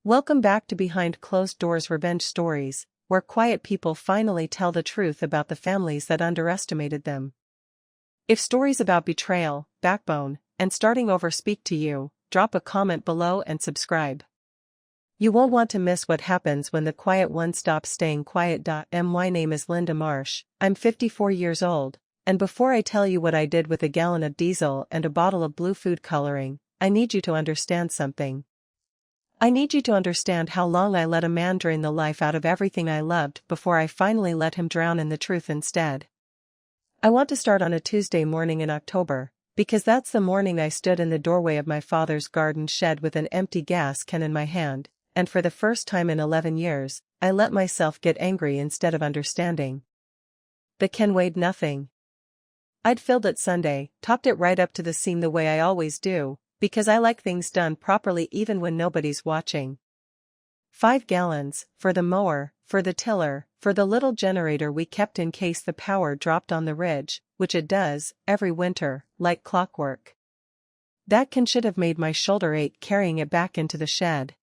Welcome back to Behind Closed Doors Revenge Stories, where quiet people finally tell the truth about the families that underestimated them. If stories about betrayal, backbone, and starting over speak to you, drop a comment below and subscribe. You won't want to miss what happens when the quiet one stops staying quiet. My name is Linda Marsh, I'm 54 years old, and before I tell you what I did with a gallon of diesel and a bottle of blue food coloring, I need you to understand something. I need you to understand how long I let a man drain the life out of everything I loved before I finally let him drown in the truth instead. I want to start on a Tuesday morning in October, because that's the morning I stood in the doorway of my father's garden shed with an empty gas can in my hand, and for the first time in 11 years, I let myself get angry instead of understanding. The can weighed nothing. I'd filled it Sunday, topped it right up to the seam the way I always do, because I like things done properly even when nobody's watching. 5 gallons, for the mower, for the tiller, for the little generator we kept in case the power dropped on the ridge, which it does, every winter, like clockwork. That can should have made my shoulder ache carrying it back into the shed.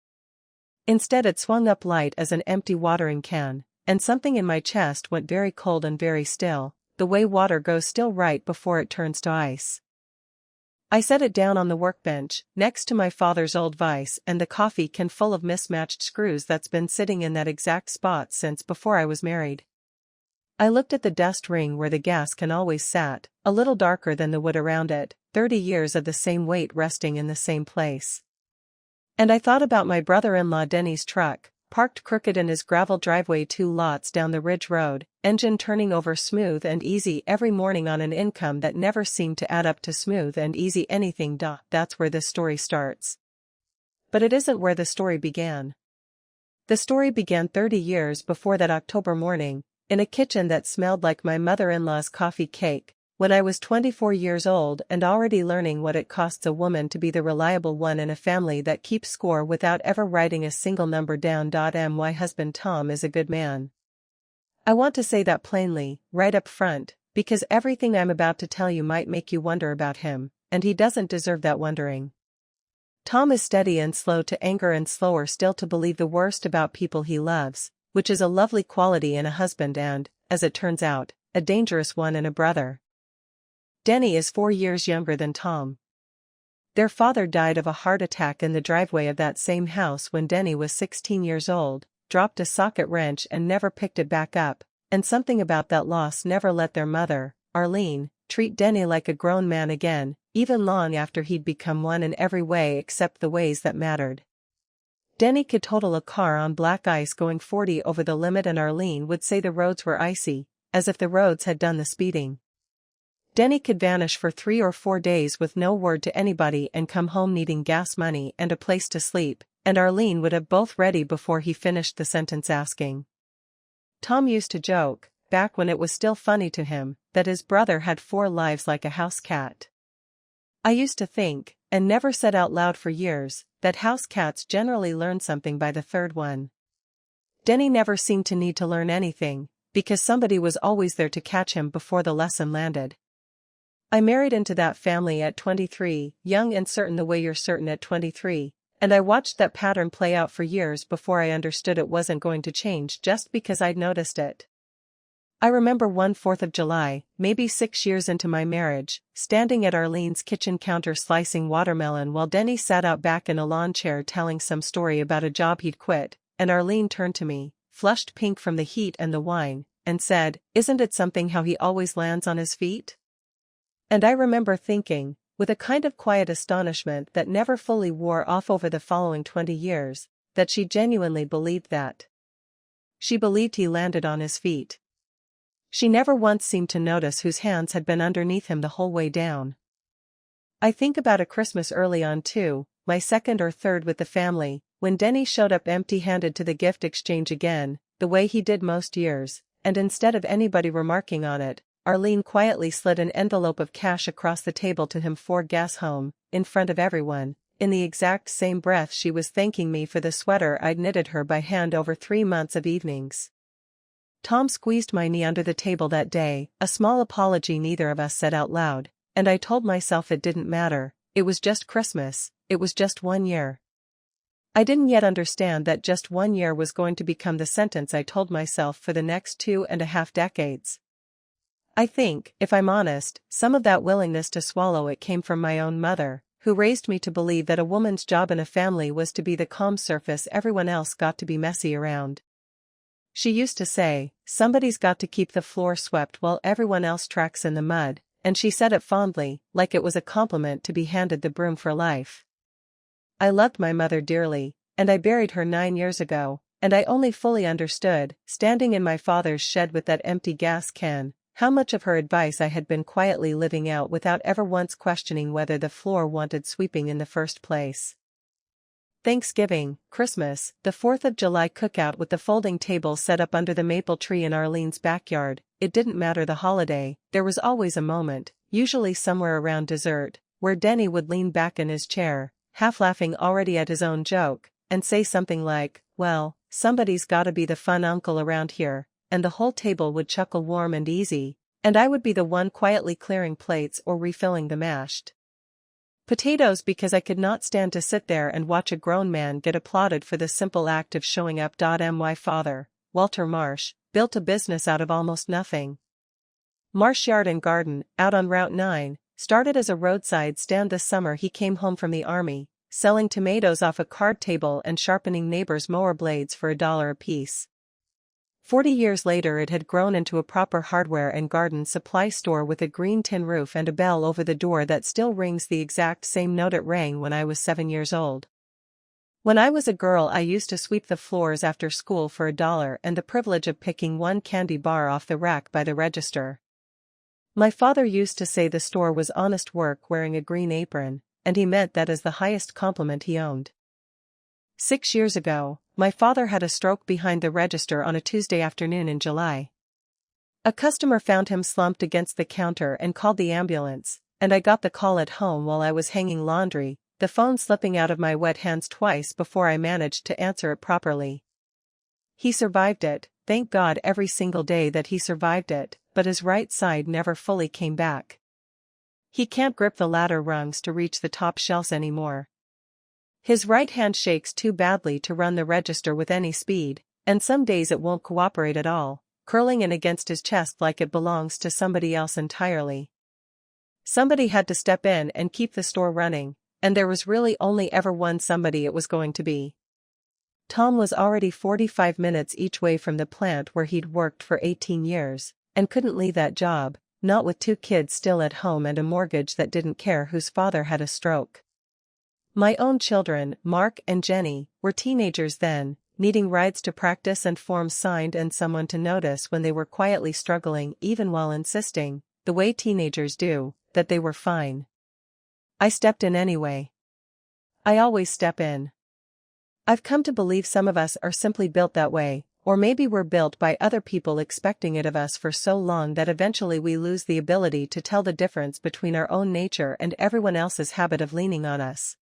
Instead it swung up light as an empty watering can, and something in my chest went very cold and very still, the way water goes still right before it turns to ice. I set it down on the workbench, next to my father's old vise and the coffee can full of mismatched screws that's been sitting in that exact spot since before I was married. I looked at the dust ring where the gas can always sat, a little darker than the wood around it, 30 years of the same weight resting in the same place. And I thought about my brother-in-law Denny's truck, parked crooked in his gravel driveway 2 lots down the ridge road, engine turning over smooth and easy every morning on an income that never seemed to add up to smooth and easy anything. That's where this story starts. But it isn't where the story began. The story began 30 years before that October morning, in a kitchen that smelled like my mother-in-law's coffee cake, when I was 24 years old and already learning what it costs a woman to be the reliable one in a family that keeps score without ever writing a single number down. My husband Tom is a good man. I want to say that plainly, right up front, because everything I'm about to tell you might make you wonder about him, and he doesn't deserve that wondering. Tom is steady and slow to anger and slower still to believe the worst about people he loves, which is a lovely quality in a husband and, as it turns out, a dangerous one in a brother. Denny is 4 years younger than Tom. Their father died of a heart attack in the driveway of that same house when Denny was 16 years old, dropped a socket wrench and never picked it back up, and something about that loss never let their mother, Arlene, treat Denny like a grown man again, even long after he'd become one in every way except the ways that mattered. Denny could total a car on black ice going 40 over the limit and Arlene would say the roads were icy, as if the roads had done the speeding. Denny could vanish for 3 or 4 days with no word to anybody and come home needing gas money and a place to sleep, and Arlene would have both ready before he finished the sentence asking. Tom used to joke, back when it was still funny to him, that his brother had 4 lives like a house cat. I used to think, and never said out loud for years, that house cats generally learn something by the 3rd one. Denny never seemed to need to learn anything, because somebody was always there to catch him before the lesson landed. I married into that family at 23, young and certain the way you're certain at 23, and I watched that pattern play out for years before I understood it wasn't going to change just because I'd noticed it. I remember one 4th of July, maybe 6 years into my marriage, standing at Arlene's kitchen counter slicing watermelon while Denny sat out back in a lawn chair telling some story about a job he'd quit, and Arlene turned to me, flushed pink from the heat and the wine, and said, "Isn't it something how he always lands on his feet?" And I remember thinking, with a kind of quiet astonishment that never fully wore off over the following 20 years, that she genuinely believed that. She believed he landed on his feet. She never once seemed to notice whose hands had been underneath him the whole way down. I think about a Christmas early on too, my 2nd or 3rd with the family, when Denny showed up empty-handed to the gift exchange again, the way he did most years, and instead of anybody remarking on it, Arlene quietly slid an envelope of cash across the table to him for gas home, in front of everyone, in the exact same breath she was thanking me for the sweater I'd knitted her by hand over 3 months of evenings. Tom squeezed my knee under the table that day, a small apology neither of us said out loud, and I told myself it didn't matter, it was just Christmas, it was just 1 year. I didn't yet understand that just 1 year was going to become the sentence I told myself for the next 2.5 decades. I think, if I'm honest, some of that willingness to swallow it came from my own mother, who raised me to believe that a woman's job in a family was to be the calm surface everyone else got to be messy around. She used to say, "Somebody's got to keep the floor swept while everyone else tracks in the mud," and she said it fondly, like it was a compliment to be handed the broom for life. I loved my mother dearly, and I buried her 9 years ago, and I only fully understood, standing in my father's shed with that empty gas can, how much of her advice I had been quietly living out without ever once questioning whether the floor wanted sweeping in the first place. Thanksgiving, Christmas, the 4th of July cookout with the folding table set up under the maple tree in Arlene's backyard, it didn't matter the holiday, there was always a moment, usually somewhere around dessert, where Denny would lean back in his chair, half laughing already at his own joke, and say something like, "Well, somebody's gotta be the fun uncle around here," and the whole table would chuckle warm and easy, and I would be the one quietly clearing plates or refilling the mashed potatoes because I could not stand to sit there and watch a grown man get applauded for the simple act of showing up. My father, Walter Marsh, built a business out of almost nothing. Marsh Yard and Garden, out on Route 9, started as a roadside stand this summer. He came home from the army, selling tomatoes off a card table and sharpening neighbors' mower blades for $1 apiece. 40 years later it had grown into a proper hardware and garden supply store with a green tin roof and a bell over the door that still rings the exact same note it rang when I was 7 years old. When I was a girl I used to sweep the floors after school for $1 and the privilege of picking one candy bar off the rack by the register. My father used to say the store was honest work wearing a green apron, and he meant that as the highest compliment he owned. 6 years ago, my father had a stroke behind the register on a Tuesday afternoon in July. A customer found him slumped against the counter and called the ambulance, and I got the call at home while I was hanging laundry, the phone slipping out of my wet hands twice before I managed to answer it properly. He survived it, thank God every single day that he survived it, but his right side never fully came back. He can't grip the ladder rungs to reach the top shelves anymore. His right hand shakes too badly to run the register with any speed, and some days it won't cooperate at all, curling in against his chest like it belongs to somebody else entirely. Somebody had to step in and keep the store running, and there was really only ever one somebody it was going to be. Tom was already 45 minutes each way from the plant where he'd worked for 18 years, and couldn't leave that job, not with 2 kids still at home and a mortgage that didn't care whose father had a stroke. My own children, Mark and Jenny, were teenagers then, needing rides to practice and forms signed and someone to notice when they were quietly struggling even while insisting, the way teenagers do, that they were fine. I stepped in anyway. I always step in. I've come to believe some of us are simply built that way, or maybe we're built by other people expecting it of us for so long that eventually we lose the ability to tell the difference between our own nature and everyone else's habit of leaning on us.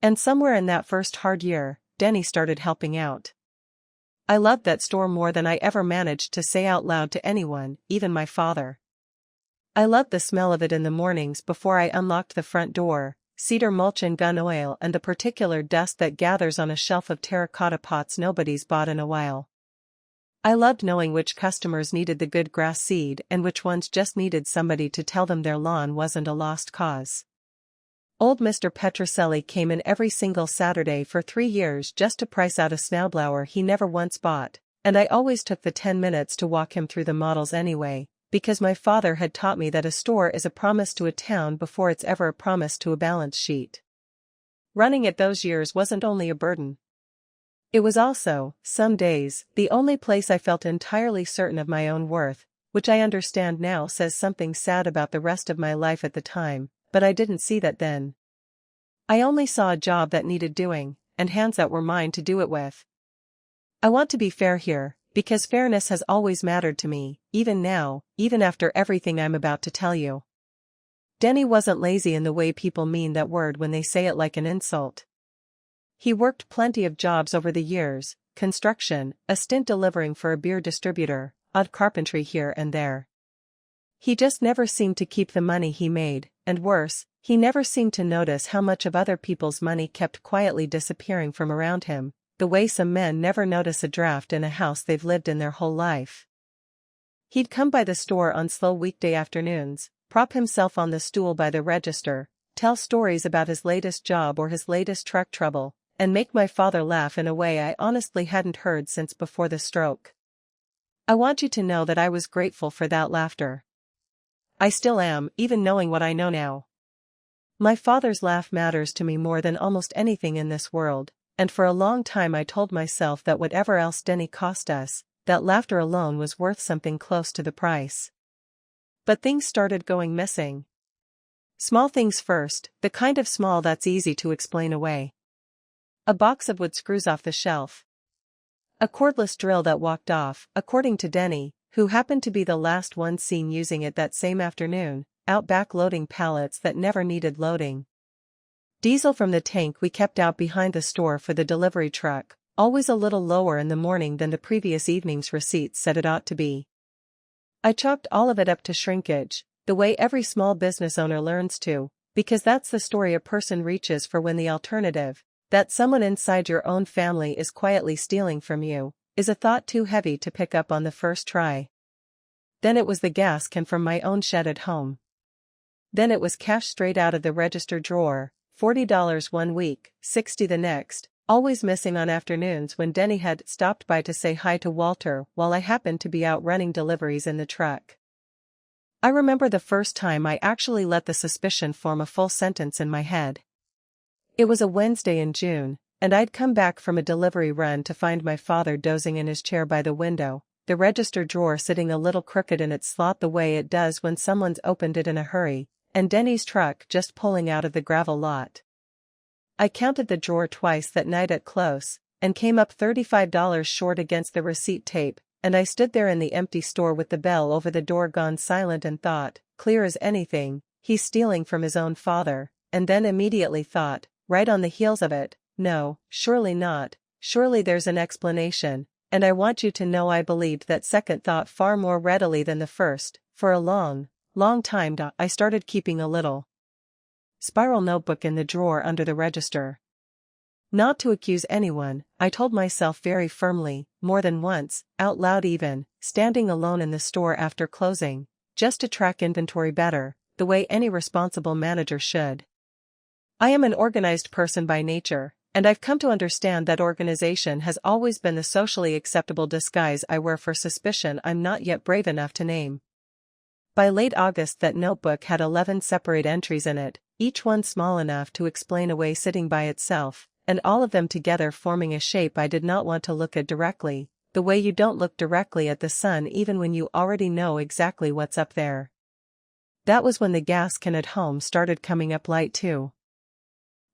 And somewhere in that first hard year, Denny started helping out. I loved that store more than I ever managed to say out loud to anyone, even my father. I loved the smell of it in the mornings before I unlocked the front door, cedar mulch and gun oil and the particular dust that gathers on a shelf of terracotta pots nobody's bought in a while. I loved knowing which customers needed the good grass seed and which ones just needed somebody to tell them their lawn wasn't a lost cause. Old Mr. Petroselli came in every single Saturday for 3 years just to price out a snowblower he never once bought, and I always took the 10 minutes to walk him through the models anyway, because my father had taught me that a store is a promise to a town before it's ever a promise to a balance sheet. Running it those years wasn't only a burden. It was also, some days, the only place I felt entirely certain of my own worth, which I understand now says something sad about the rest of my life at the time. But I didn't see that then. I only saw a job that needed doing, and hands that were mine to do it with. I want to be fair here, because fairness has always mattered to me, even now, even after everything I'm about to tell you. Denny wasn't lazy in the way people mean that word when they say it like an insult. He worked plenty of jobs over the years, construction, a stint delivering for a beer distributor, odd carpentry here and there. He just never seemed to keep the money he made, and worse, he never seemed to notice how much of other people's money kept quietly disappearing from around him, the way some men never notice a draft in a house they've lived in their whole life. He'd come by the store on slow weekday afternoons, prop himself on the stool by the register, tell stories about his latest job or his latest truck trouble, and make my father laugh in a way I honestly hadn't heard since before the stroke. I want you to know that I was grateful for that laughter. I still am, even knowing what I know now. My father's laugh matters to me more than almost anything in this world, and for a long time I told myself that whatever else Denny cost us, that laughter alone was worth something close to the price. But things started going missing. Small things first, the kind of small that's easy to explain away. A box of wood screws off the shelf. A cordless drill that walked off, according to Denny, who happened to be the last one seen using it that same afternoon, out back loading pallets that never needed loading. Diesel from the tank we kept out behind the store for the delivery truck, always a little lower in the morning than the previous evening's receipts said it ought to be. I chalked all of it up to shrinkage, the way every small business owner learns to, because that's the story a person reaches for when the alternative, that someone inside your own family is quietly stealing from you, is a thought too heavy to pick up on the first try. Then it was the gas can from my own shed at home. Then it was cash straight out of the register drawer, $40 one week, $60 the next, always missing on afternoons when Denny had stopped by to say hi to Walter while I happened to be out running deliveries in the truck. I remember the first time I actually let the suspicion form a full sentence in my head. It was a Wednesday in June, and I'd come back from a delivery run to find my father dozing in his chair by the window, the register drawer sitting a little crooked in its slot the way it does when someone's opened it in a hurry, and Denny's truck just pulling out of the gravel lot. I counted the drawer twice that night at close, and came up $35 short against the receipt tape, and I stood there in the empty store with the bell over the door gone silent and thought, clear as anything, he's stealing from his own father, and then immediately thought, right on the heels of it, no, surely not, surely there's an explanation, and I want you to know I believed that second thought far more readily than the first. For a long time I started keeping a little spiral notebook in the drawer under the register. Not to accuse anyone, I told myself very firmly, more than once, out loud even, standing alone in the store after closing, just to track inventory better, the way any responsible manager should. I am an organized person by nature, and I've come to understand that organization has always been the socially acceptable disguise I wear for suspicion I'm not yet brave enough to name. By late August that notebook had 11 separate entries in it, each one small enough to explain away sitting by itself, and all of them together forming a shape I did not want to look at directly, the way you don't look directly at the sun even when you already know exactly what's up there. That was when the gas can at home started coming up light too.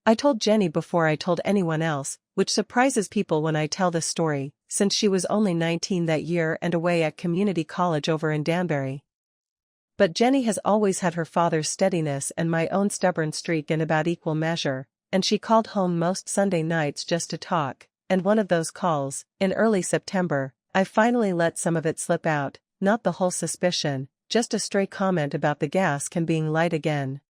I told Jenny before I told anyone else, which surprises people when I tell this story, since she was only 19 that year and away at community college over in Danbury. But Jenny has always had her father's steadiness and my own stubborn streak in about equal measure, and she called home most Sunday nights just to talk, and one of those calls, in early September, I finally let some of it slip out, not the whole suspicion, just a stray comment about the gas can being light again.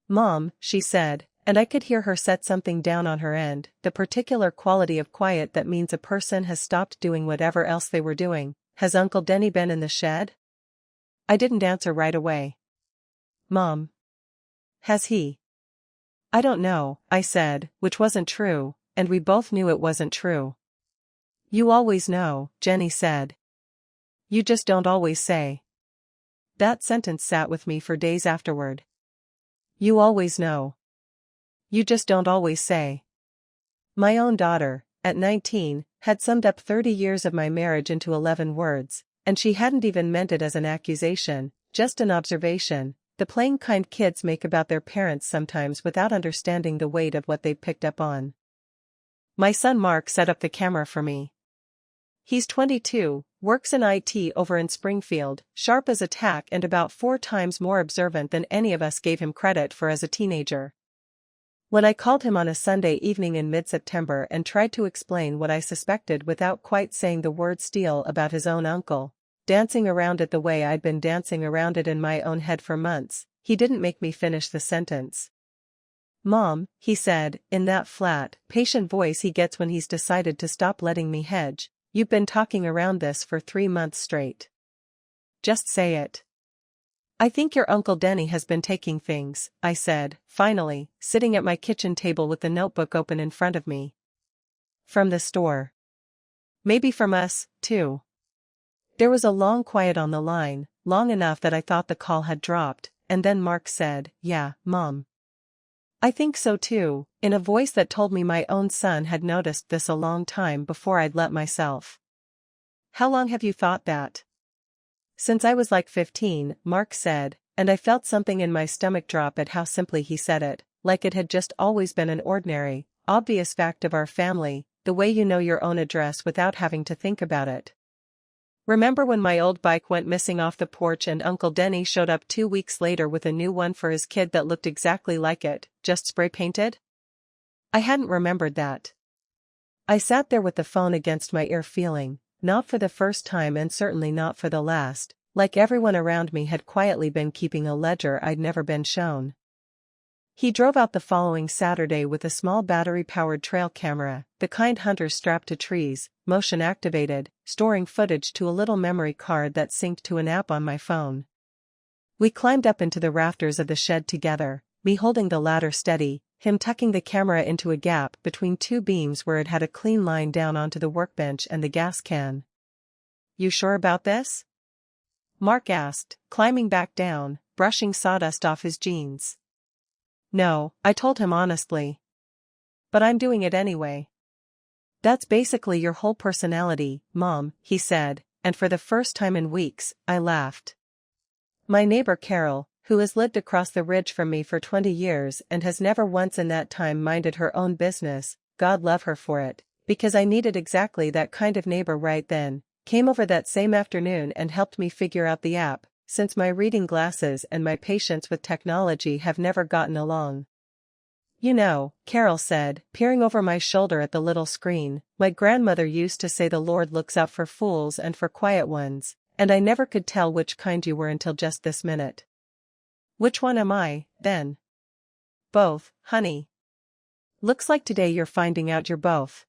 "Mom," she said, and I could hear her set something down on her end, the particular quality of quiet that means a person has stopped doing whatever else they were doing. "Has Uncle Denny been in the shed?" I didn't answer right away. "Mom. Has he?" "I don't know," I said, which wasn't true, and we both knew it wasn't true. "You always know," Jenny said. "You just don't always say." That sentence sat with me for days afterward. You always know. You just don't always say. My own daughter, at 19, had summed up 30 years of my marriage into 11 words, and she hadn't even meant it as an accusation, just an observation, the plain kind kids make about their parents sometimes without understanding the weight of what they've picked up on. My son Mark set up the camera for me. He's 22, works in IT over in Springfield, sharp as a tack and about 4 times more observant than any of us gave him credit for as a teenager. When I called him on a Sunday evening in mid-September and tried to explain what I suspected without quite saying the word steal about his own uncle, dancing around it the way I'd been dancing around it in my own head for months, he didn't make me finish the sentence. "Mom," he said, in that flat, patient voice he gets when he's decided to stop letting me hedge, "you've been talking around this for 3 months straight. Just say it." "I think your Uncle Denny has been taking things," I said, finally, sitting at my kitchen table with the notebook open in front of me. "From the store. Maybe from us, too." There was a long quiet on the line, long enough that I thought the call had dropped, and then Mark said, "Yeah, Mom. I think so too," in a voice that told me my own son had noticed this a long time before I'd let myself. "How long have you thought that?" "Since I was like 15, Mark said, and I felt something in my stomach drop at how simply he said it, like it had just always been an ordinary, obvious fact of our family, the way you know your own address without having to think about it. "Remember when my old bike went missing off the porch and Uncle Denny showed up 2 weeks later with a new one for his kid that looked exactly like it, just spray-painted?" I hadn't remembered that. I sat there with the phone against my ear feeling, not for the first time and certainly not for the last, like everyone around me had quietly been keeping a ledger I'd never been shown. He drove out the following Saturday with a small battery-powered trail camera, the kind hunters strap to trees, motion-activated, storing footage to a little memory card that synced to an app on my phone. We climbed up into the rafters of the shed together, me holding the ladder steady, him tucking the camera into a gap between 2 beams where it had a clean line down onto the workbench and the gas can. "You sure about this?" Mark asked, climbing back down, brushing sawdust off his jeans. "No," I told him honestly. "But I'm doing it anyway." "That's basically your whole personality, Mom," he said, and for the first time in weeks, I laughed. My neighbor Carol, who has lived across the ridge from me for 20 years and has never once in that time minded her own business, God love her for it, because I needed exactly that kind of neighbor right then, came over that same afternoon and helped me figure out the app, since my reading glasses and my patience with technology have never gotten along. "You know," Carol said, peering over my shoulder at the little screen, "my grandmother used to say the Lord looks out for fools and for quiet ones, and I never could tell which kind you were until just this minute." "Which one am I, then?" "Both, honey. Looks like today you're finding out you're both."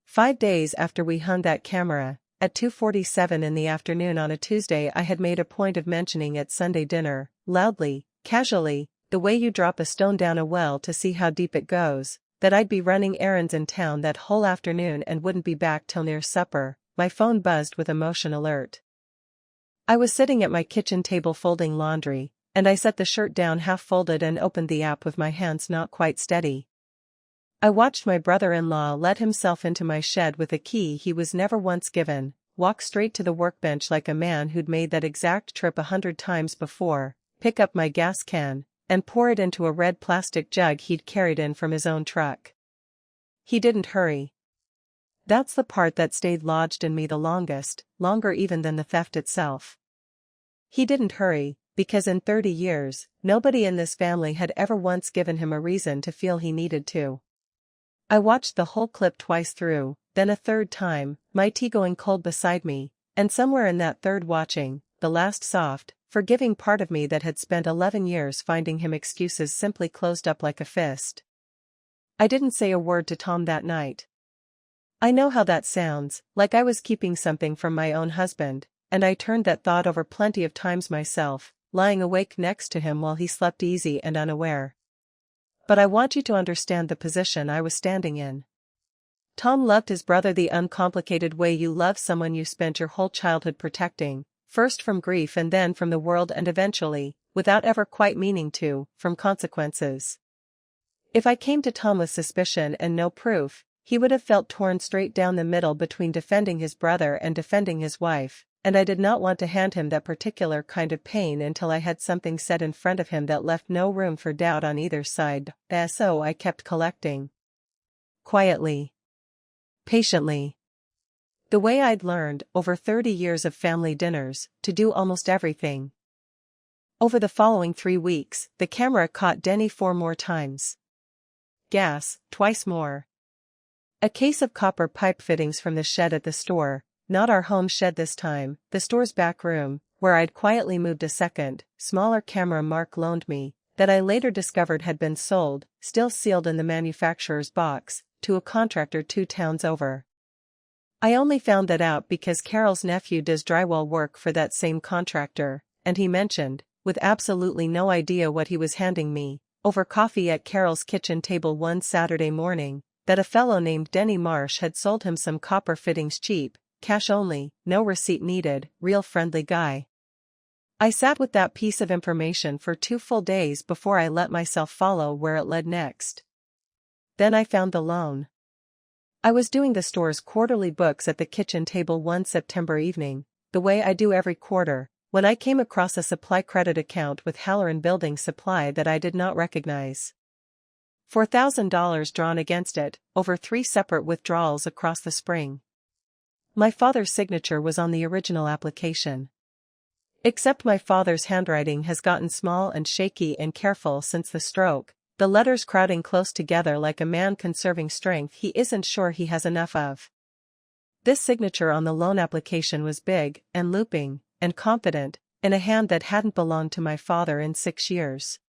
5 days after we hung that camera, at 2:47 in the afternoon on a Tuesday, I had made a point of mentioning at Sunday dinner, loudly, casually, the way you drop a stone down a well to see how deep it goes, that I'd be running errands in town that whole afternoon and wouldn't be back till near supper. My phone buzzed with a motion alert. I was sitting at my kitchen table folding laundry, and I set the shirt down half folded and opened the app with my hands not quite steady. I watched my brother-in-law let himself into my shed with a key he was never once given, walk straight to the workbench like a man who'd made that exact trip 100 times before, pick up my gas can, and pour it into a red plastic jug he'd carried in from his own truck. He didn't hurry. That's the part that stayed lodged in me the longest, longer even than the theft itself. He didn't hurry, because in 30 years, nobody in this family had ever once given him a reason to feel he needed to. I watched the whole clip twice through, then a third time, my tea going cold beside me, and somewhere in that third watching, the last soft, forgiving part of me that had spent 11 years finding him excuses simply closed up like a fist. I didn't say a word to Tom that night. I know how that sounds, like I was keeping something from my own husband, and I turned that thought over plenty of times myself, lying awake next to him while he slept easy and unaware. But I want you to understand the position I was standing in. Tom loved his brother the uncomplicated way you love someone you spent your whole childhood protecting, first from grief and then from the world and eventually, without ever quite meaning to, from consequences. If I came to Tom with suspicion and no proof, he would have felt torn straight down the middle between defending his brother and defending his wife, and I did not want to hand him that particular kind of pain until I had something said in front of him that left no room for doubt on either side, so I kept collecting. Quietly. Patiently. The way I'd learned, over 30 years of family dinners, to do almost everything. Over the following 3 weeks, the camera caught Denny 4 more times. Gas, twice more. A case of copper pipe fittings from the shed at the store, not our home shed this time, the store's back room, where I'd quietly moved a second, smaller camera Mark loaned me, that I later discovered had been sold, still sealed in the manufacturer's box, to a contractor 2 towns over. I only found that out because Carol's nephew does drywall work for that same contractor, and he mentioned, with absolutely no idea what he was handing me, over coffee at Carol's kitchen table one Saturday morning, that a fellow named Denny Marsh had sold him some copper fittings cheap, cash only, no receipt needed, real friendly guy. I sat with that piece of information for 2 full days before I let myself follow where it led next. Then I found the loan. I was doing the store's quarterly books at the kitchen table one September evening, the way I do every quarter, when I came across a supply credit account with Halloran Building Supply that I did not recognize. $4,000 drawn against it, over 3 separate withdrawals across the spring. My father's signature was on the original application. Except my father's handwriting has gotten small and shaky and careful since the stroke, the letters crowding close together like a man conserving strength he isn't sure he has enough of. This signature on the loan application was big, and looping, and confident, in a hand that hadn't belonged to my father in 6 years.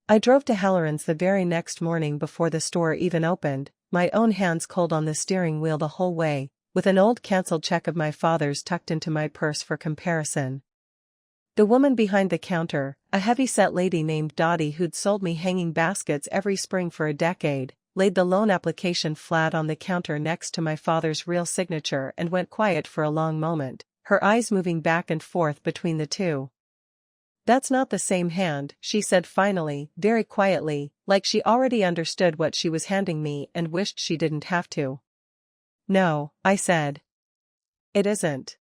I drove to Halloran's the very next morning before the store even opened, my own hands cold on the steering wheel the whole way, with an old cancelled check of my father's tucked into my purse for comparison. The woman behind the counter, a heavy-set lady named Dottie who'd sold me hanging baskets every spring for a decade, laid the loan application flat on the counter next to my father's real signature and went quiet for a long moment, her eyes moving back and forth between the two. "That's not the same hand," she said finally, very quietly, like she already understood what she was handing me and wished she didn't have to. "No," I said. "It isn't."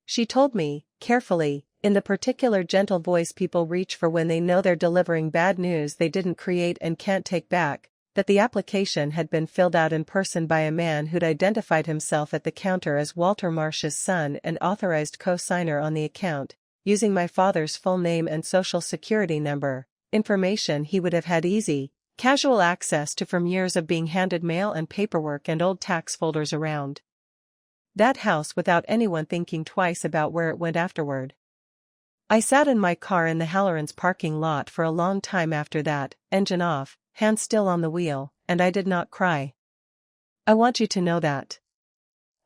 She told me, carefully, in the particular gentle voice people reach for when they know they're delivering bad news they didn't create and can't take back, that the application had been filled out in person by a man who'd identified himself at the counter as Walter Marsh's son and authorized co-signer on the account, using my father's full name and social security number, information he would have had easy, casual access to from years of being handed mail and paperwork and old tax folders around that house without anyone thinking twice about where it went afterward. I sat in my car in the Halloran's parking lot for a long time after that, engine off, hands still on the wheel, and I did not cry. I want you to know that.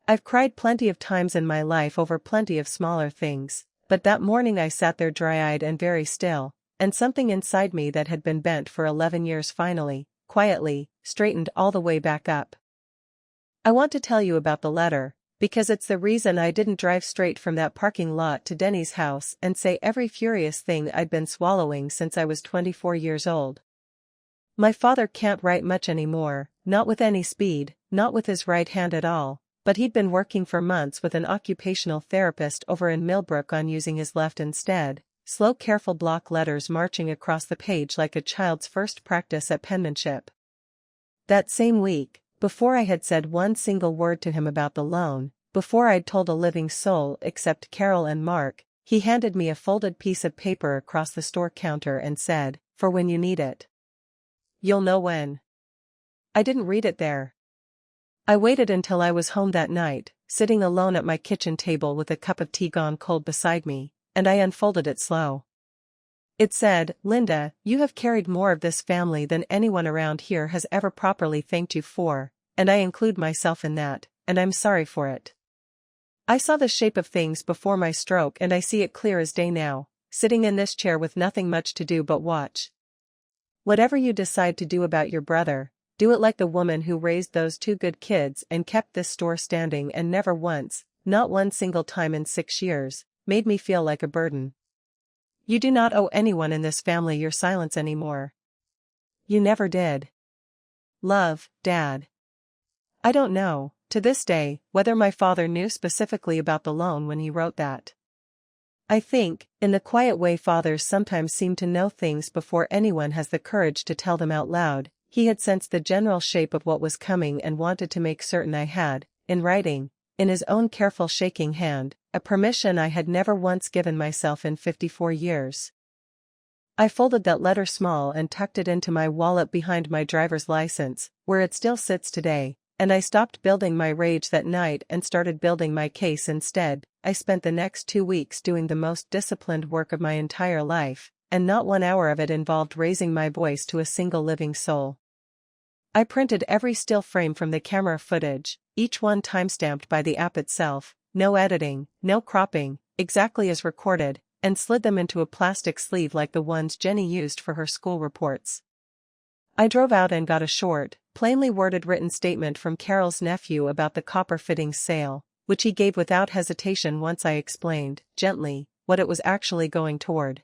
I've cried plenty of times in my life over plenty of smaller things, but that morning I sat there dry-eyed and very still, and something inside me that had been bent for 11 years finally, quietly, straightened all the way back up. I want to tell you about the letter, because it's the reason I didn't drive straight from that parking lot to Denny's house and say every furious thing I'd been swallowing since I was 24 years old. My father can't write much anymore, not with any speed, not with his right hand at all, but he'd been working for months with an occupational therapist over in Millbrook on using his left instead, slow careful block letters marching across the page like a child's first practice at penmanship. That same week, before I had said one single word to him about the loan, before I'd told a living soul except Carol and Mark, he handed me a folded piece of paper across the store counter and said, "For when you need it. You'll know when." I didn't read it there. I waited until I was home that night, sitting alone at my kitchen table with a cup of tea gone cold beside me, and I unfolded it slow. It said, "Linda, you have carried more of this family than anyone around here has ever properly thanked you for, and I include myself in that, and I'm sorry for it. I saw the shape of things before my stroke and I see it clear as day now, sitting in this chair with nothing much to do but watch. Whatever you decide to do about your brother, do it like the woman who raised those 2 good kids and kept this store standing and never once, not one single time in 6 years, made me feel like a burden. You do not owe anyone in this family your silence anymore. You never did. Love, Dad." I don't know, to this day, whether my father knew specifically about the loan when he wrote that. I think, in the quiet way fathers sometimes seem to know things before anyone has the courage to tell them out loud, he had sensed the general shape of what was coming and wanted to make certain I had, in writing, in his own careful shaking hand, a permission I had never once given myself in 54 years. I folded that letter small and tucked it into my wallet behind my driver's license, where it still sits today, and I stopped building my rage that night and started building my case instead. I spent the next 2 weeks doing the most disciplined work of my entire life, and not 1 hour of it involved raising my voice to a single living soul. I printed every still frame from the camera footage, each one timestamped by the app itself, no editing, no cropping, exactly as recorded, and slid them into a plastic sleeve like the ones Jenny used for her school reports. I drove out and got a short, plainly worded written statement from Carol's nephew about the copper fittings sale, which he gave without hesitation once I explained, gently, what it was actually going toward.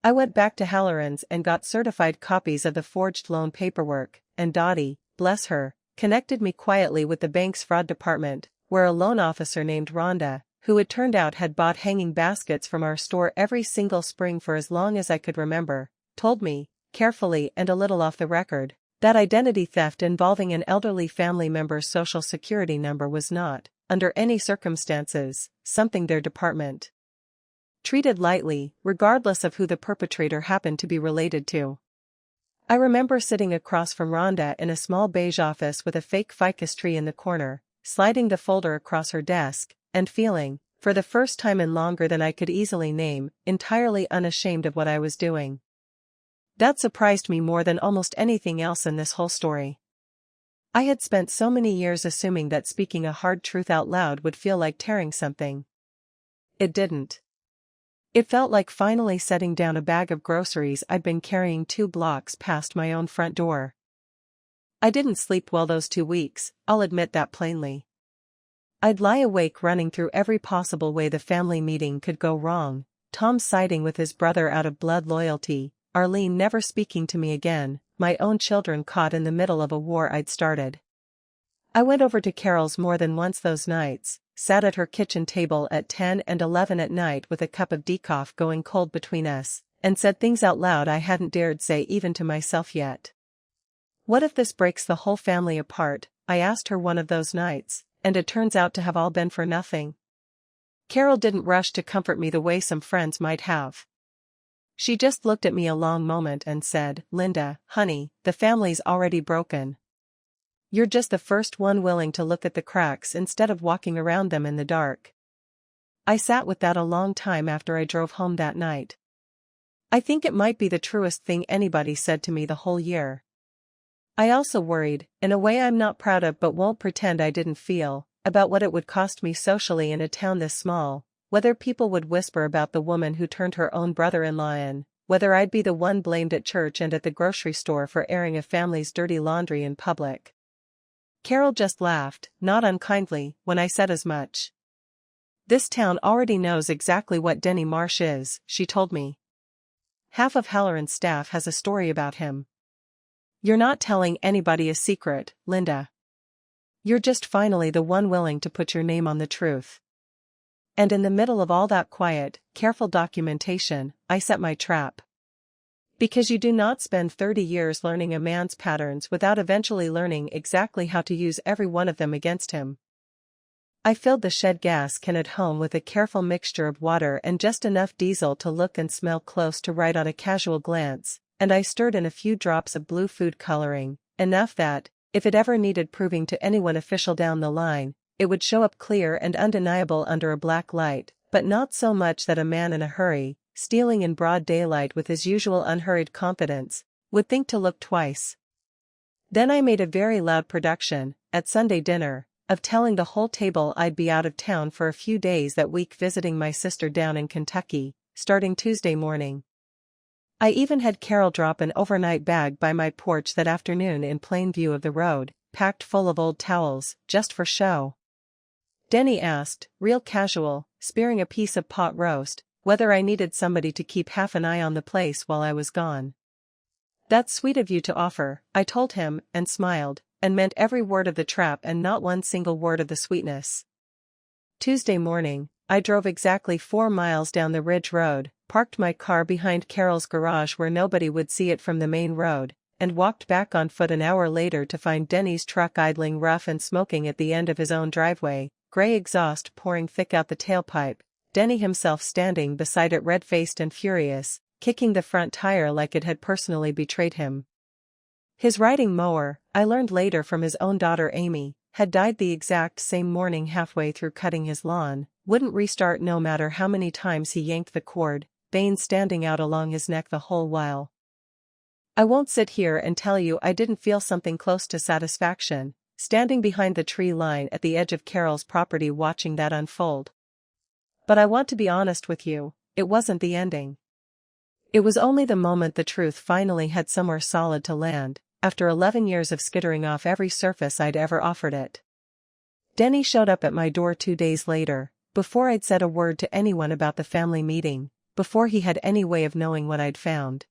I went back to Halloran's and got certified copies of the forged loan paperwork, and Dottie, bless her, connected me quietly with the bank's fraud department, where a loan officer named Rhonda, who it turned out had bought hanging baskets from our store every single spring for as long as I could remember, told me, carefully and a little off the record, that identity theft involving an elderly family member's social security number was not, under any circumstances, something their department treated lightly, regardless of who the perpetrator happened to be related to. I remember sitting across from Rhonda in a small beige office with a fake ficus tree in the corner, sliding the folder across her desk, and feeling, for the first time in longer than I could easily name, entirely unashamed of what I was doing. That surprised me more than almost anything else in this whole story. I had spent so many years assuming that speaking a hard truth out loud would feel like tearing something. It didn't. It felt like finally setting down a bag of groceries I'd been carrying 2 blocks past my own front door. I didn't sleep well those 2 weeks, I'll admit that plainly. I'd lie awake running through every possible way the family meeting could go wrong, Tom siding with his brother out of blood loyalty, Arlene never speaking to me again, my own children caught in the middle of a war I'd started. I went over to Carol's more than once those nights, sat at her kitchen table at 10 and 11 at night with a cup of decaf going cold between us, and said things out loud I hadn't dared say even to myself yet. What if this breaks the whole family apart, I asked her one of those nights, and it turns out to have all been for nothing? Carol didn't rush to comfort me the way some friends might have. She just looked at me a long moment and said, "Linda, honey, the family's already broken. You're just the first one willing to look at the cracks instead of walking around them in the dark." I sat with that a long time after I drove home that night. I think it might be the truest thing anybody said to me the whole year. I also worried, in a way I'm not proud of but won't pretend I didn't feel, about what it would cost me socially in a town this small, whether people would whisper about the woman who turned her own brother-in-law in, whether I'd be the one blamed at church and at the grocery store for airing a family's dirty laundry in public. Carol just laughed, not unkindly, when I said as much. "This town already knows exactly what Denny Marsh is," she told me. "Half of Halloran's staff has a story about him. You're not telling anybody a secret, Linda. You're just finally the one willing to put your name on the truth." And in the middle of all that quiet, careful documentation, I set my trap. Because you do not spend 30 years learning a man's patterns without eventually learning exactly how to use every one of them against him. I filled the shed gas can at home with a careful mixture of water and just enough diesel to look and smell close to right on a casual glance, and I stirred in a few drops of blue food coloring, enough that, if it ever needed proving to anyone official down the line, it would show up clear and undeniable under a black light, but not so much that a man in a hurry, stealing in broad daylight with his usual unhurried confidence, would think to look twice. Then I made a very loud production, at Sunday dinner, of telling the whole table I'd be out of town for a few days that week visiting my sister down in Kentucky, starting Tuesday morning. I even had Carol drop an overnight bag by my porch that afternoon in plain view of the road, packed full of old towels, just for show. Denny asked, real casual, spearing a piece of pot roast, whether I needed somebody to keep half an eye on the place while I was gone. "That's sweet of you to offer," I told him, and smiled, and meant every word of the trap and not one single word of the sweetness. Tuesday morning, I drove exactly 4 miles down the Ridge Road, parked my car behind Carol's garage where nobody would see it from the main road, and walked back on foot an hour later to find Denny's truck idling rough and smoking at the end of his own driveway, gray exhaust pouring thick out the tailpipe, Denny himself standing beside it red-faced and furious, kicking the front tire like it had personally betrayed him. His riding mower, I learned later from his own daughter Amy, had died the exact same morning halfway through cutting his lawn, wouldn't restart no matter how many times he yanked the cord, veins standing out along his neck the whole while. I won't sit here and tell you I didn't feel something close to satisfaction, standing behind the tree line at the edge of Carol's property watching that unfold. But I want to be honest with you, it wasn't the ending. It was only the moment the truth finally had somewhere solid to land, after 11 years of skittering off every surface I'd ever offered it. Denny showed up at my door 2 days later, before I'd said a word to anyone about the family meeting, before he had any way of knowing what I'd found.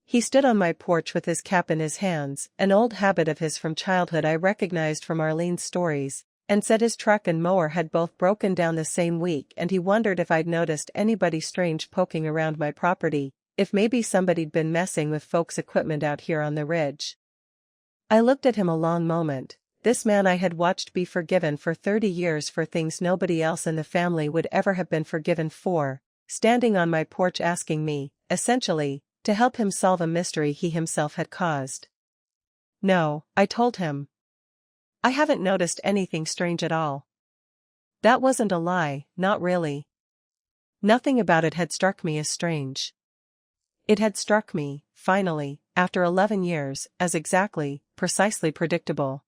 He stood on my porch with his cap in his hands, an old habit of his from childhood I recognized from Arlene's stories, and said his truck and mower had both broken down the same week and he wondered if I'd noticed anybody strange poking around my property, if maybe somebody'd been messing with folks' equipment out here on the ridge. I looked at him a long moment, this man I had watched be forgiven for 30 years for things nobody else in the family would ever have been forgiven for, standing on my porch asking me, essentially, to help him solve a mystery he himself had caused. No, I told him. I haven't noticed anything strange at all. That wasn't a lie, not really. Nothing about it had struck me as strange. It had struck me, finally, after 11 years, as exactly, precisely predictable.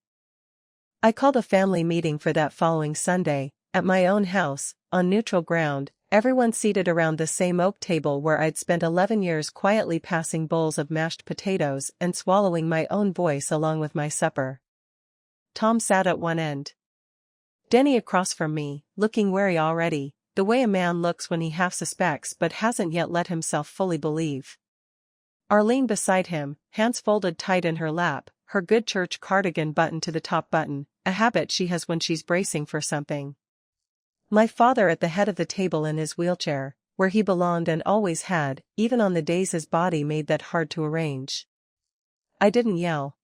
I called a family meeting for that following Sunday, at my own house, on neutral ground, everyone seated around the same oak table where I'd spent 11 years quietly passing bowls of mashed potatoes and swallowing my own voice along with my supper. Tom sat at one end. Denny across from me, looking wary already, the way a man looks when he half suspects but hasn't yet let himself fully believe. Arlene beside him, hands folded tight in her lap, her good church cardigan buttoned to the top button, a habit she has when she's bracing for something. My father at the head of the table in his wheelchair, where he belonged and always had, even on the days his body made that hard to arrange. I didn't yell.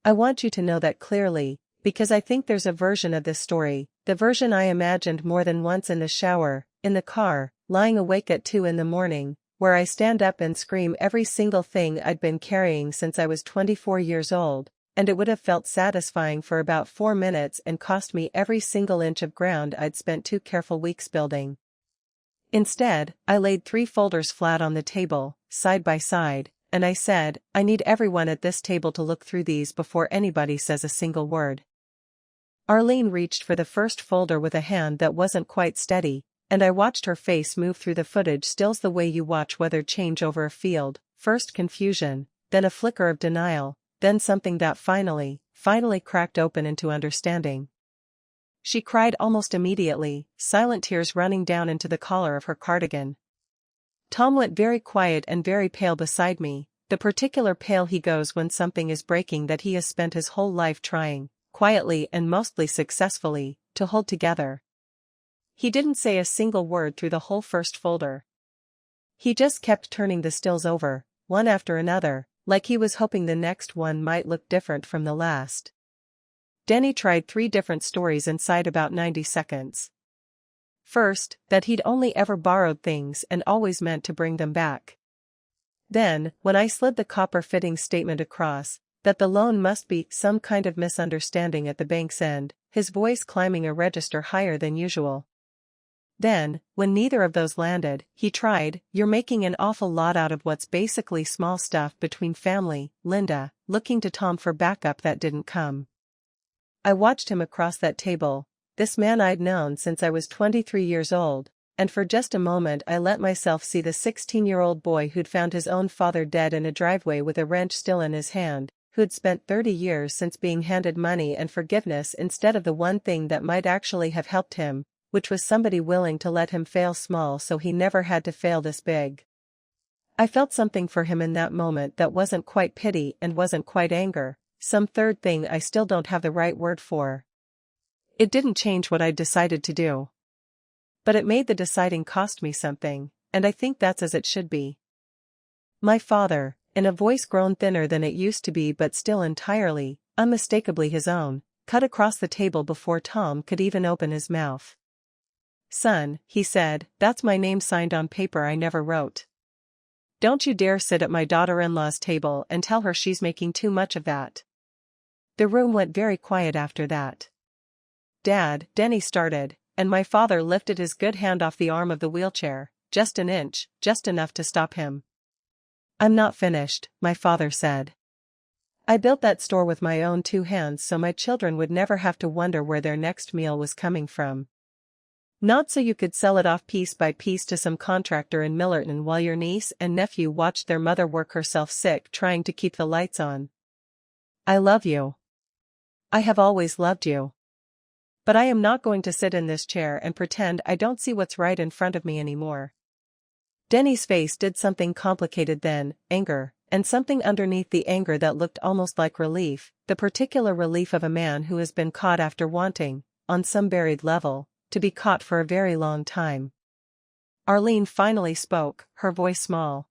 I want you to know that clearly, because I think there's a version of this story, the version I imagined more than once in the shower, in the car, lying awake at 2 in the morning, where I stand up and scream every single thing I'd been carrying since I was 24 years old, and it would have felt satisfying for about 4 minutes and cost me every single inch of ground I'd spent 2 careful weeks building. Instead, I laid 3 folders flat on the table, side by side, and I said, I need everyone at this table to look through these before anybody says a single word. Arlene reached for the first folder with a hand that wasn't quite steady, and I watched her face move through the footage stills the way you watch weather change over a field, first confusion, then a flicker of denial, then something that finally cracked open into understanding. She cried almost immediately, silent tears running down into the collar of her cardigan. Tom went very quiet and very pale beside me, the particular pale he goes when something is breaking that he has spent his whole life trying, quietly and mostly successfully, to hold together. He didn't say a single word through the whole first folder. He just kept turning the stills over, one after another, like he was hoping the next one might look different from the last. Denny tried 3 different stories inside about 90 seconds. First, that he'd only ever borrowed things and always meant to bring them back. Then, when I slid the copper-fitting statement across, that the loan must be some kind of misunderstanding at the bank's end, his voice climbing a register higher than usual. Then, when neither of those landed, he tried, you're making an awful lot out of what's basically small stuff between family, Linda, looking to Tom for backup that didn't come. I watched him across that table, this man I'd known since I was 23 years old, and for just a moment I let myself see the 16-year-old boy who'd found his own father dead in a driveway with a wrench still in his hand, who'd spent 30 years since being handed money and forgiveness instead of the one thing that might actually have helped him, which was somebody willing to let him fail small so he never had to fail this big. I felt something for him in that moment that wasn't quite pity and wasn't quite anger, some third thing I still don't have the right word for. It didn't change what I'd decided to do. But it made the deciding cost me something, and I think that's as it should be. My father, in a voice grown thinner than it used to be but still entirely, unmistakably his own, cut across the table before Tom could even open his mouth. Son, he said, that's my name signed on paper I never wrote. Don't you dare sit at my daughter-in-law's table and tell her she's making too much of that. The room went very quiet after that. Dad, Denny started, and my father lifted his good hand off the arm of the wheelchair, just an inch, just enough to stop him. I'm not finished, my father said. I built that store with my own 2 hands so my children would never have to wonder where their next meal was coming from. Not so you could sell it off piece by piece to some contractor in Millerton while your niece and nephew watched their mother work herself sick trying to keep the lights on. I love you. I have always loved you. But I am not going to sit in this chair and pretend I don't see what's right in front of me anymore. Denny's face did something complicated then, anger, and something underneath the anger that looked almost like relief, the particular relief of a man who has been caught after wanting, on some buried level, to be caught for a very long time. Arlene finally spoke, her voice small.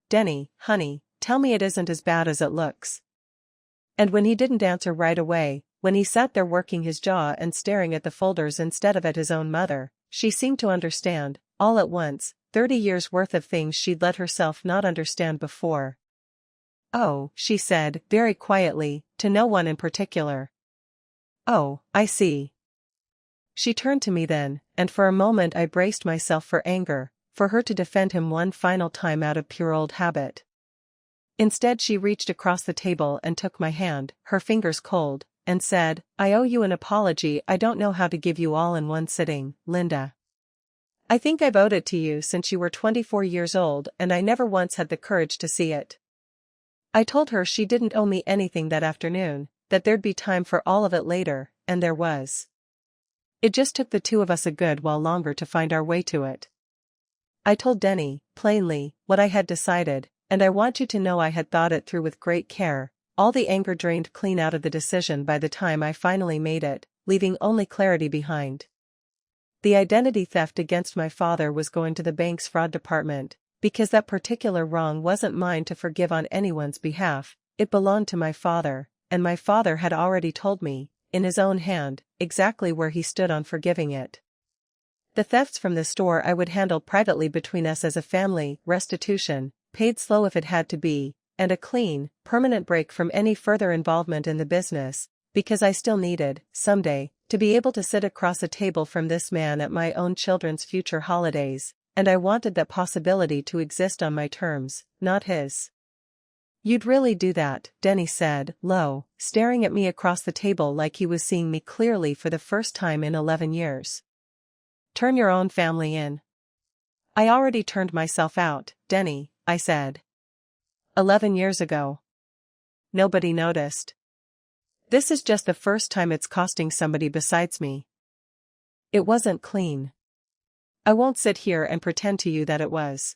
Denny, honey, tell me it isn't as bad as it looks. And when he didn't answer right away, when he sat there working his jaw and staring at the folders instead of at his own mother, she seemed to understand, all at once, 30 years worth of things she'd let herself not understand before. Oh, she said, very quietly, to no one in particular. Oh, I see. She turned to me then, and for a moment I braced myself for anger, for her to defend him one final time out of pure old habit. Instead she reached across the table and took my hand, her fingers cold, and said, I owe you an apology I don't know how to give you all in one sitting, Linda. I think I've owed it to you since you were 24 years old and I never once had the courage to see it. I told her she didn't owe me anything that afternoon, that there'd be time for all of it later, and there was. It just took the 2 of us a good while longer to find our way to it. I told Denny, plainly, what I had decided, and I want you to know I had thought it through with great care. All the anger drained clean out of the decision by the time I finally made it, leaving only clarity behind. The identity theft against my father was going to the bank's fraud department, because that particular wrong wasn't mine to forgive on anyone's behalf, it belonged to my father, and my father had already told me, in his own hand, exactly where he stood on forgiving it. The thefts from the store I would handle privately between us as a family, restitution, paid slow if it had to be, and a clean, permanent break from any further involvement in the business, because I still needed, someday, to be able to sit across a table from this man at my own children's future holidays, and I wanted that possibility to exist on my terms, not his. You'd really do that, Denny said, low, staring at me across the table like he was seeing me clearly for the first time in 11 years. Turn your own family in. I already turned myself out, Denny, I said. 11 years ago. Nobody noticed. This is just the first time it's costing somebody besides me. It wasn't clean. I won't sit here and pretend to you that it was.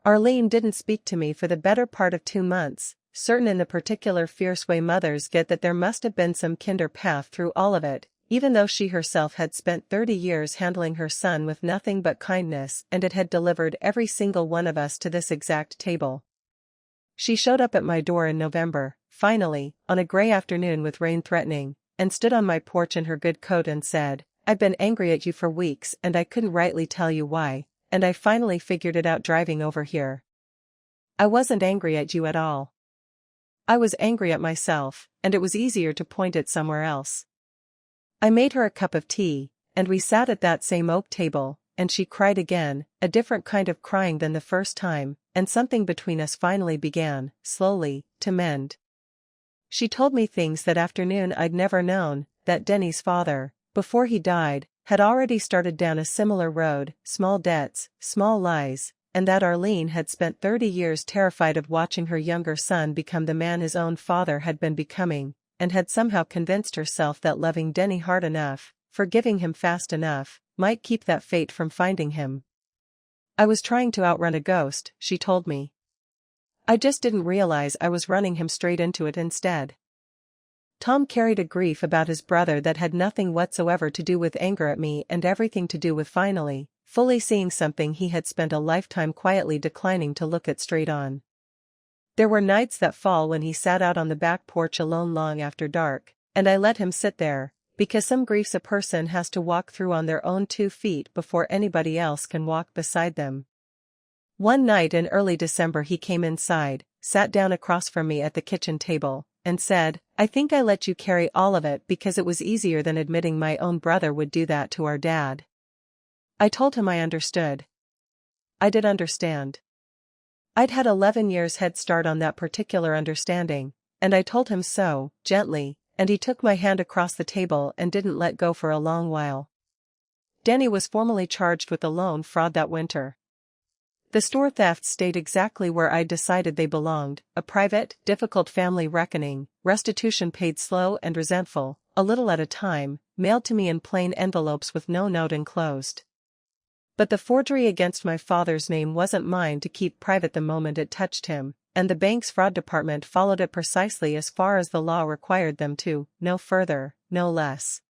Arlene didn't speak to me for the better part of 2 months, certain in the particular fierce way mothers get that there must have been some kinder path through all of it, even though she herself had spent 30 years handling her son with nothing but kindness and it had delivered every single one of us to this exact table. She showed up at my door in November, finally, on a gray afternoon with rain threatening, and stood on my porch in her good coat and said, I've been angry at you for weeks and I couldn't rightly tell you why, and I finally figured it out driving over here. I wasn't angry at you at all. I was angry at myself, and it was easier to point it somewhere else. I made her a cup of tea, and we sat at that same oak table, and she cried again, a different kind of crying than the first time, and something between us finally began, slowly, to mend. She told me things that afternoon I'd never known, that Denny's father, before he died, had already started down a similar road, small debts, small lies, and that Arlene had spent 30 years terrified of watching her younger son become the man his own father had been becoming, and had somehow convinced herself that loving Denny hard enough, forgiving him fast enough, might keep that fate from finding him. I was trying to outrun a ghost, she told me. I just didn't realize I was running him straight into it instead. Tom carried a grief about his brother that had nothing whatsoever to do with anger at me and everything to do with finally, fully seeing something he had spent a lifetime quietly declining to look at straight on. There were nights that fall when he sat out on the back porch alone long after dark, and I let him sit there, because some griefs a person has to walk through on their own 2 feet before anybody else can walk beside them. One night in early December he came inside, sat down across from me at the kitchen table, and said, "I think I let you carry all of it because it was easier than admitting my own brother would do that to our dad." I told him I understood. I did understand. I'd had 11 years head start on that particular understanding, and I told him so, gently, and he took my hand across the table and didn't let go for a long while. Denny was formally charged with the loan fraud that winter. The store thefts stayed exactly where I'd decided they belonged, a private, difficult family reckoning, restitution paid slow and resentful, a little at a time, mailed to me in plain envelopes with no note enclosed. But the forgery against my father's name wasn't mine to keep private the moment it touched him, and the bank's fraud department followed it precisely as far as the law required them to, no further, no less.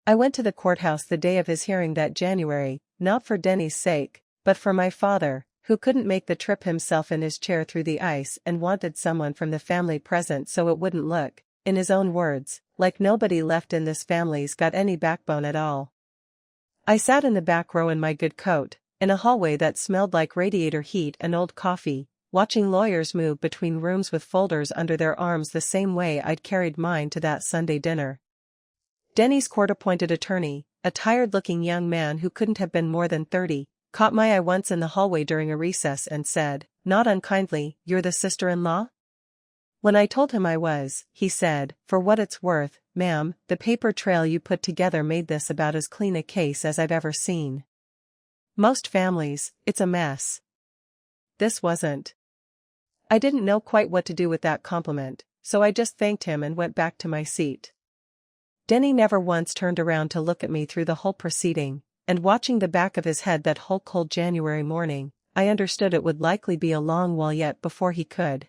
I went to the courthouse the day of his hearing that January, not for Denny's sake, but for my father, who couldn't make the trip himself in his chair through the ice and wanted someone from the family present so it wouldn't look, in his own words, like nobody left in this family's got any backbone at all. I sat in the back row in my good coat, in a hallway that smelled like radiator heat and old coffee, watching lawyers move between rooms with folders under their arms the same way I'd carried mine to that Sunday dinner. Denny's court-appointed attorney, a tired-looking young man who couldn't have been more than 30, caught my eye once in the hallway during a recess and said, not unkindly, "You're the sister-in-law?" When I told him I was, he said, "For what it's worth, ma'am, the paper trail you put together made this about as clean a case as I've ever seen. Most families, it's a mess. This wasn't." I didn't know quite what to do with that compliment, so I just thanked him and went back to my seat. Denny never once turned around to look at me through the whole proceeding, and watching the back of his head that whole cold January morning, I understood it would likely be a long while yet before he could.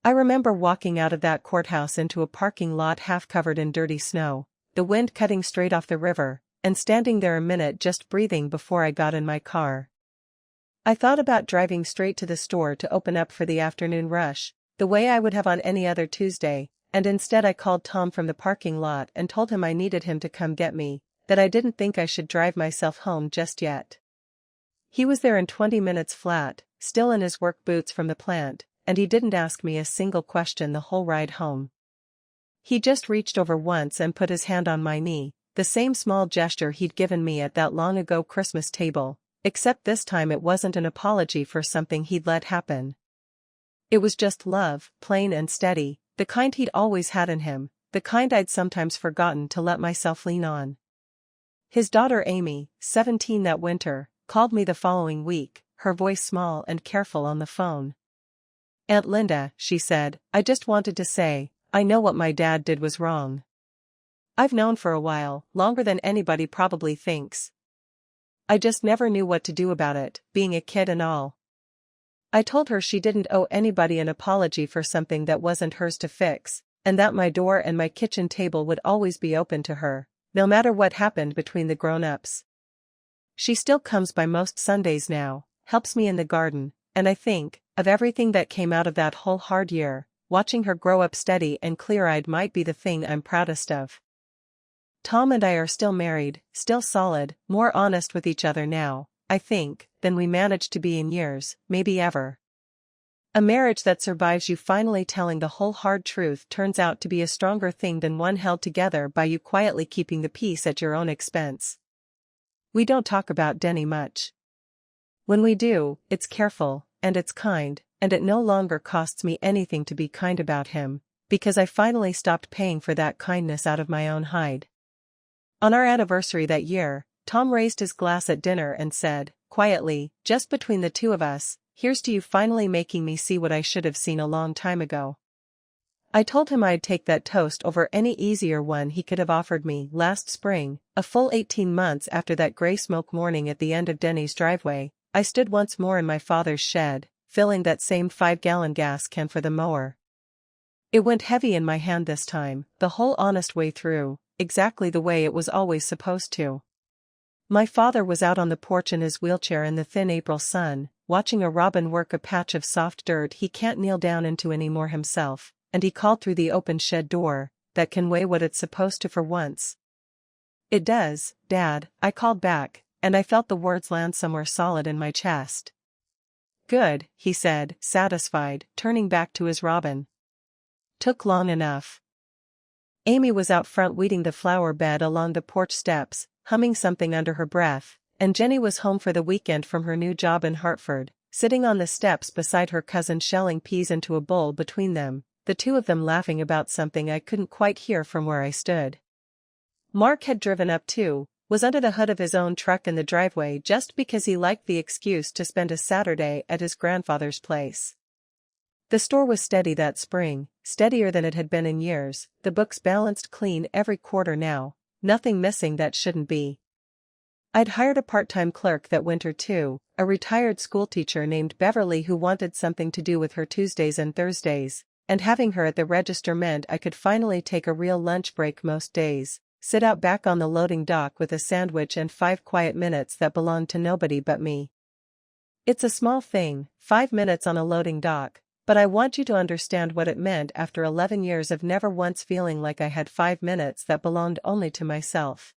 I remember walking out of that courthouse into a parking lot half covered in dirty snow, the wind cutting straight off the river, and standing there a minute just breathing before I got in my car. I thought about driving straight to the store to open up for the afternoon rush, the way I would have on any other Tuesday, and instead I called Tom from the parking lot and told him I needed him to come get me, that I didn't think I should drive myself home just yet. He was there in 20 minutes flat, still in his work boots from the plant, and he didn't ask me a single question the whole ride home. He just reached over once and put his hand on my knee, the same small gesture he'd given me at that long-ago Christmas table, except this time it wasn't an apology for something he'd let happen. It was just love, plain and steady, the kind he'd always had in him, the kind I'd sometimes forgotten to let myself lean on. His daughter Amy, 17 that winter, called me the following week, her voice small and careful on the phone. "Aunt Linda," she said, "I just wanted to say, I know what my dad did was wrong. I've known for a while, longer than anybody probably thinks. I just never knew what to do about it, being a kid and all." I told her she didn't owe anybody an apology for something that wasn't hers to fix, and that my door and my kitchen table would always be open to her, no matter what happened between the grown-ups. She still comes by most Sundays now, helps me in the garden, and I think, of everything that came out of that whole hard year, watching her grow up steady and clear-eyed might be the thing I'm proudest of. Tom and I are still married, still solid, more honest with each other now, I think, than we managed to be in years, maybe ever. A marriage that survives you finally telling the whole hard truth turns out to be a stronger thing than one held together by you quietly keeping the peace at your own expense. We don't talk about Denny much. When we do, it's careful, and it's kind, and it no longer costs me anything to be kind about him, because I finally stopped paying for that kindness out of my own hide. On our anniversary that year, Tom raised his glass at dinner and said, quietly, just between the two of us, "Here's to you finally making me see what I should have seen a long time ago." I told him I'd take that toast over any easier one he could have offered me. Last spring, a full 18 months after that gray smoke morning at the end of Denny's driveway, I stood once more in my father's shed, filling that same 5-gallon gas can for the mower. It went heavy in my hand this time, the whole honest way through, exactly the way it was always supposed to. My father was out on the porch in his wheelchair in the thin April sun, watching a robin work a patch of soft dirt he can't kneel down into anymore himself, and he called through the open shed door, "That can weigh what it's supposed to for once." "It does, Dad," I called back, and I felt the words land somewhere solid in my chest. Good, he said, satisfied, turning back to his robin. Took long enough. Amy was out front weeding the flower bed along the porch steps, humming something under her breath, and Jenny was home for the weekend from her new job in Hartford, sitting on the steps beside her cousin shelling peas into a bowl between them, the two of them laughing about something I couldn't quite hear from where I stood. Mark had driven up too, was under the hood of his own truck in the driveway just because he liked the excuse to spend a Saturday at his grandfather's place. The store was steady that spring, steadier than it had been in years, the books balanced clean every quarter now, nothing missing that shouldn't be. I'd hired a part-time clerk that winter too, a retired schoolteacher named Beverly who wanted something to do with her Tuesdays and Thursdays, and having her at the register meant I could finally take a real lunch break most days, sit out back on the loading dock with a sandwich and 5 quiet minutes that belonged to nobody but me. It's a small thing, 5 minutes on a loading dock, but I want you to understand what it meant after 11 years of never once feeling like I had 5 minutes that belonged only to myself.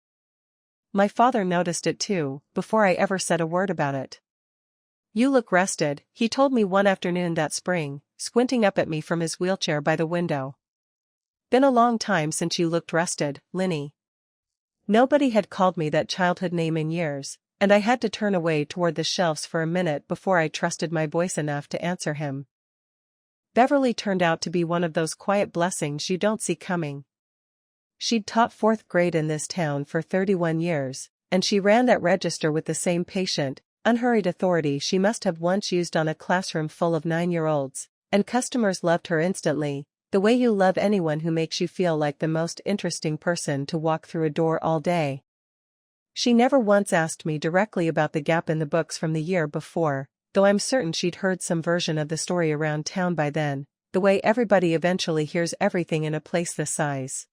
My father noticed it too, before I ever said a word about it. "You look rested," he told me one afternoon that spring, squinting up at me from his wheelchair by the window. "Been a long time since you looked rested, Linny." Nobody had called me that childhood name in years, and I had to turn away toward the shelves for a minute before I trusted my voice enough to answer him. Beverly turned out to be one of those quiet blessings you don't see coming. She'd taught 4th grade in this town for 31 years, and she ran that register with the same patient, unhurried authority she must have once used on a classroom full of 9-year-olds, and customers loved her instantly, the way you love anyone who makes you feel like the most interesting person to walk through a door all day. She never once asked me directly about the gap in the books from the year before, though I'm certain she'd heard some version of the story around town by then, the way everybody eventually hears everything in a place this size.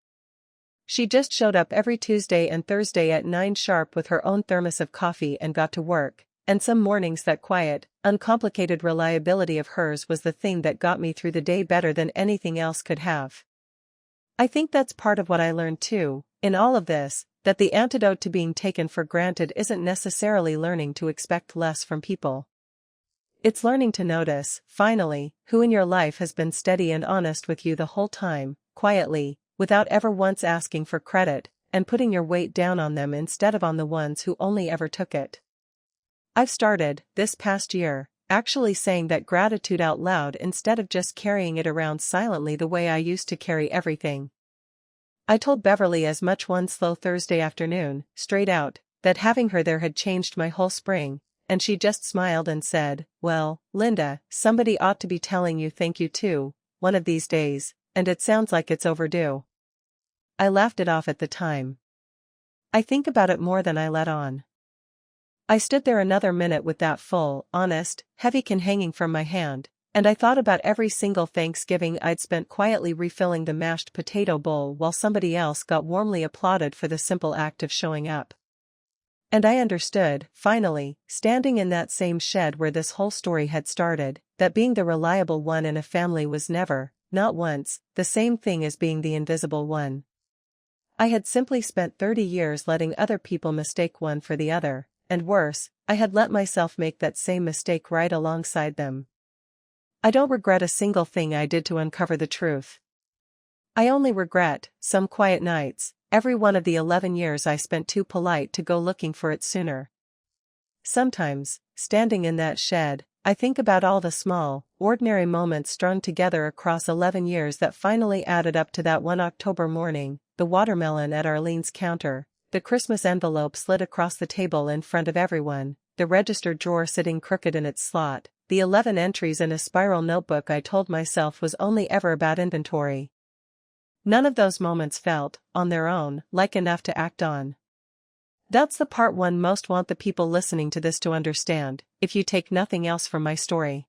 She just showed up every Tuesday and Thursday at 9 sharp with her own thermos of coffee and got to work, and some mornings that quiet, uncomplicated reliability of hers was the thing that got me through the day better than anything else could have. I think that's part of what I learned too, in all of this, that the antidote to being taken for granted isn't necessarily learning to expect less from people. It's learning to notice, finally, who in your life has been steady and honest with you the whole time, quietly, without ever once asking for credit, and putting your weight down on them instead of on the ones who only ever took it. I've started, this past year, actually saying that gratitude out loud instead of just carrying it around silently the way I used to carry everything. I told Beverly as much one slow Thursday afternoon, straight out, that having her there had changed my whole spring, and she just smiled and said, "Well, Linda, somebody ought to be telling you thank you too, one of these days, and it sounds like it's overdue." I laughed it off at the time. I think about it more than I let on. I stood there another minute with that full, honest, heavy can hanging from my hand, and I thought about every single Thanksgiving I'd spent quietly refilling the mashed potato bowl while somebody else got warmly applauded for the simple act of showing up. And I understood, finally, standing in that same shed where this whole story had started, that being the reliable one in a family was never, not once, the same thing as being the invisible one. I had simply spent 30 years letting other people mistake one for the other, and worse, I had let myself make that same mistake right alongside them. I don't regret a single thing I did to uncover the truth. I only regret, some quiet nights, every one of the 11 years I spent too polite to go looking for it sooner. Sometimes, standing in that shed, I think about all the small, ordinary moments strung together across 11 years that finally added up to that one October morning, the watermelon at Arlene's counter, the Christmas envelope slid across the table in front of everyone, the register drawer sitting crooked in its slot, the 11 entries in a spiral notebook I told myself was only ever about inventory. None of those moments felt, on their own, like enough to act on. That's the part one most want the people listening to this to understand, if you take nothing else from my story.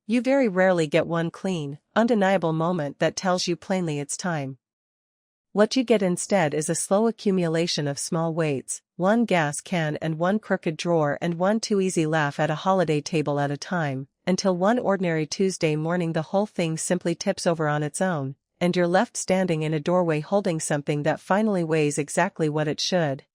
You very rarely get one clean, undeniable moment that tells you plainly it's time. What you get instead is a slow accumulation of small weights, one gas can and one crooked drawer and one too easy laugh at a holiday table at a time, until one ordinary Tuesday morning the whole thing simply tips over on its own, and you're left standing in a doorway holding something that finally weighs exactly what it should.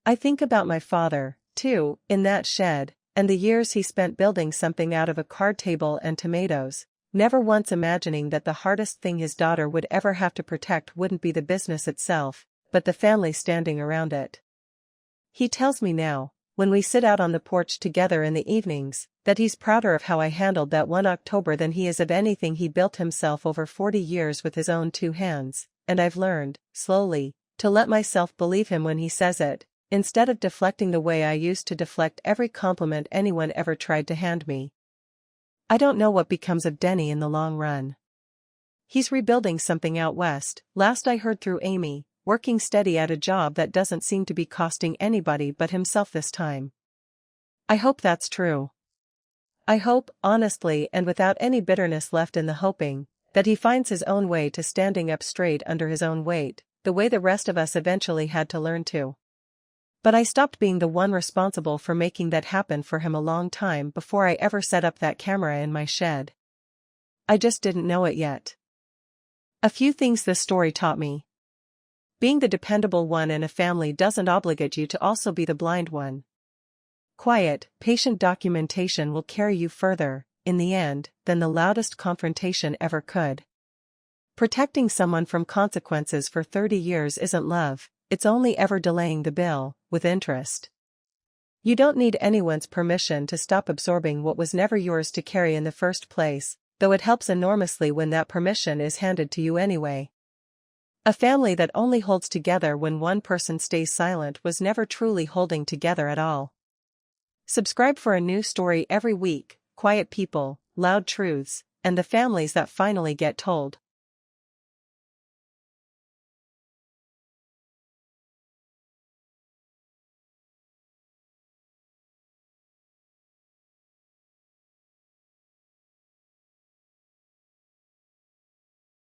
I think about my father, too, in that shed, and the years he spent building something out of a card table and tomatoes, never once imagining that the hardest thing his daughter would ever have to protect wouldn't be the business itself, but the family standing around it. He tells me now, when we sit out on the porch together in the evenings, that he's prouder of how I handled that one October than he is of anything he built himself over 40 years with his own 2 hands, and I've learned, slowly, to let myself believe him when he says it, instead of deflecting the way I used to deflect every compliment anyone ever tried to hand me. I don't know what becomes of Denny in the long run. He's rebuilding something out west, last I heard through Amy, working steady at a job that doesn't seem to be costing anybody but himself this time. I hope that's true. I hope, honestly and without any bitterness left in the hoping, that he finds his own way to standing up straight under his own weight, the way the rest of us eventually had to learn to. But I stopped being the one responsible for making that happen for him a long time before I ever set up that camera in my shed. I just didn't know it yet. A few things this story taught me. Being the dependable one in a family doesn't obligate you to also be the blind one. Quiet, patient documentation will carry you further, in the end, than the loudest confrontation ever could. Protecting someone from consequences for 30 years isn't love, it's only ever delaying the bill, with interest. You don't need anyone's permission to stop absorbing what was never yours to carry in the first place, though it helps enormously when that permission is handed to you anyway. A family that only holds together when one person stays silent was never truly holding together at all. Subscribe for a new story every week, quiet people, loud truths, and the families that finally get told.